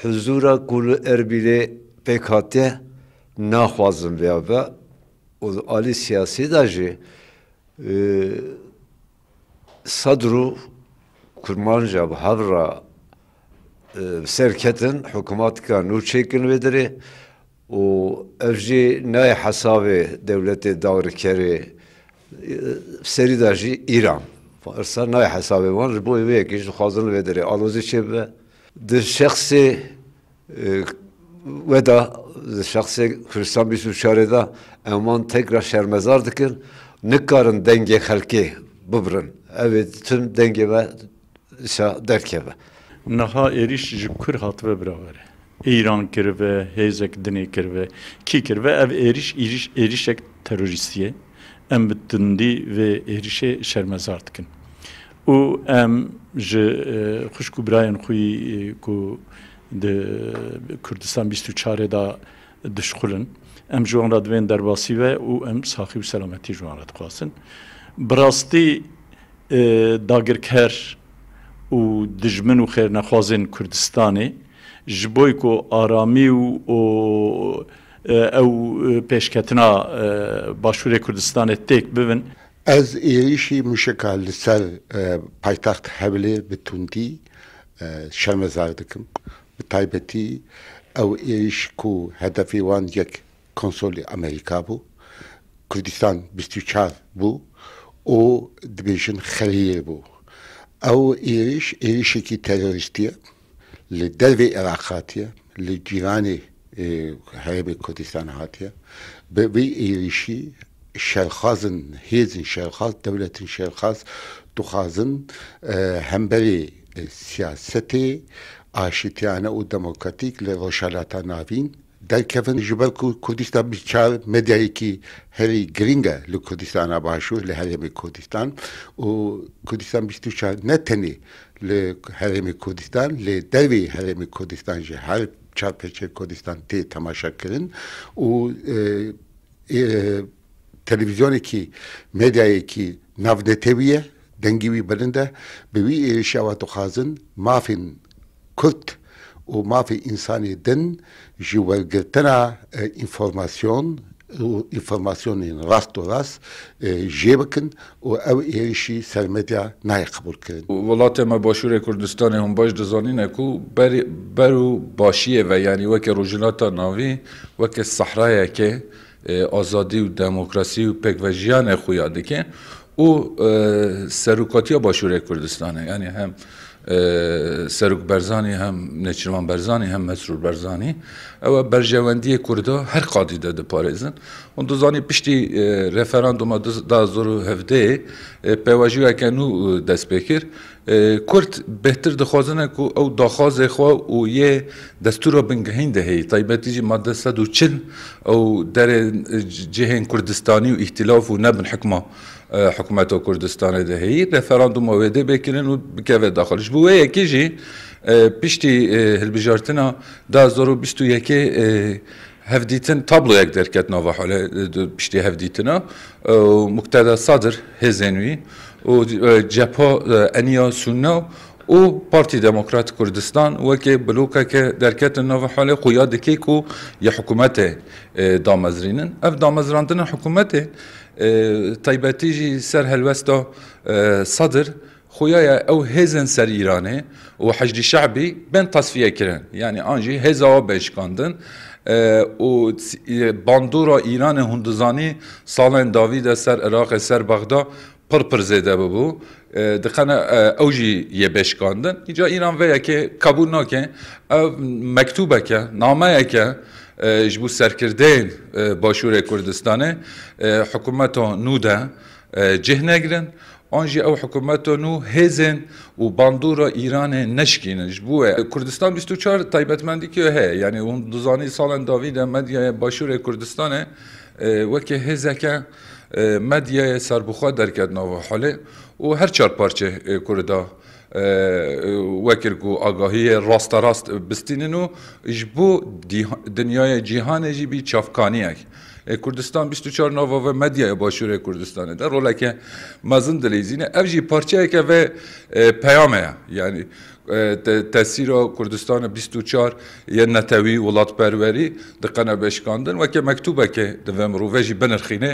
حضورا کل اربیله پکاته نخوازم بیا و عالی سیاسی داشته صدرو کرمانجا به هفرا سرکتن حکومت کن و چکن ودره و افجی نای حساب دولت داورکری سری داشتی ایران فرسا نای حساب وان ربوی ویکیش خوازن ودره آلوزی چه به ده شخص ودا شخص کردستان بیشتر شارده امان تکرار شرمزار دکن نکارن دنگ خلکی ببرن evet tüm denge ve derkeve. Naha eriş jibkur hat ve beraber. İran kirve, hezek dini kirve, ki kirve ev erişek teröristiye. Em bitindi ve erişe şermezar dikin. O em ji xuşku brayan xuy ku de Kurdistan 24 da dişxulun. Em juan radven derbasi ve o em sahib selameti juan radqasın. Brasti داگرکر و دجمن و خیر نخوازن کردستانی جبوی کو آرامی و او پیشکتنا باشور کردستان تک ببین از ایریشی مشکل سر پایتخت حوله بتوندی شرمزار دکم به تایبتی او ایریش کو هدفی وان یک کنسول امریکا بو کردستان 24 بو o dibêjin xeliyê bû. Ew êrişekî terorîstî ye, li dervê Iraq hatiye, li cîranê Herêmê Kurdistanê hatiye. Bi vê êrişî şerxazin, hêzin şerxaz, devletin şerxaz dixwazin hemberê siyasetê aşîtiyane û demokratîk li rojhilata navîn derkevin ji ber ku Kurdistan biçar medyayekî herî giring e li Kurdistana Başûr li Herêmê Kurdistan û Kurdistan 24 ne tenê li Herêmê Kurdistan lê dervê Herêmê Kurdistan jî her çarpêçê Kurdistan tê temaşa kirin û televizyonekî medyayekî navnetewî ye dengî wî bilind e bi wî êrişa we dixwazin mafên Kurd û mafê însanê din ji wergirtina înformasyon û înformasyonên rast û rast jê bikin û ew êrişî sermedya nayê qebûl kirin. Welatê me Başûrê Kurdistanê hûn baş dizanîne ku ber û başiyê ve yanî weke rojhilata navî weke sehrayeke azadî û demokrasî û pêkvejiyanê xuya dike û serokatiya Başûrê Kurdistanê yanî hem Serok Berzanî hem Nêçîrvan Berzanî hem Mesrûr Berzanî ew berjewendiyê Kurda her qadî de diparêzin. Hûn dizanî piştî referanduma 2017 pêwajiyeke nû dest pê kir. Kurd bêhtir dixwazine ku ew daxwazê xwe û yê destûra bingehîn de heye taybetî jî madde 140 ew derê cihên Kurdistanî û îhtilaf û nebin hikma حکومت کردستان دهی رفراندوم ویده بکرین و بکوه داخلش بوده یکی جی پیشتی هلبجارتنا 2021 هفدیتن تابلو یک درکت نوا حاله پیشتی هفدیتنا مقتدا صدر هزینوی و جبهه انیا سونا و پارتی دموکرات کردستان و که بلوکه که درکت نوا حاله قیاد کی کو یا حکومت دامزرینن اف دامزراندن حکومت تایبەتی jî ser helwesta Sedr xuya ew hêzên ser Îranê û hejdî şeعبî bên tasfiye kirin yanî an jî hêza we bêjkandin û bandora Îranê hûn dizanî salên davî de ser Iraqê ser Bexda pir zêde bibû dixene ew jî yê bêjkandin îca Îran vê yekê qebûl nake ev mektûbeke nameyeke ji bo serkirdeyên Başûrê Kurdistanê hikûmeta nû de cih negirin an jî ew hikûmeta nû hêzên û bandora Îranê neşkînin ji bo Kurdistan 24 taybetmendîkê heye yanî hûn dizanî salên davî de medyaya Başûrê Kurdistanê wekî hêzeke medyaya serbixwe derket nava halê û her çar parçe Kurda وکر کو آگاهی راست راست بستینن و جبو دنیای جهان جی بی چافکانیه کردستان 24 نوا و مدیا باشور کردستانه در روله که مزن دلیزینه افجی پارچه که و پیامه یعنی تأثیر کردستان 24 یه نتوی ولات پروری دقیقا بشکاندن و که مکتوبه که دوام رو وجی بنرخینه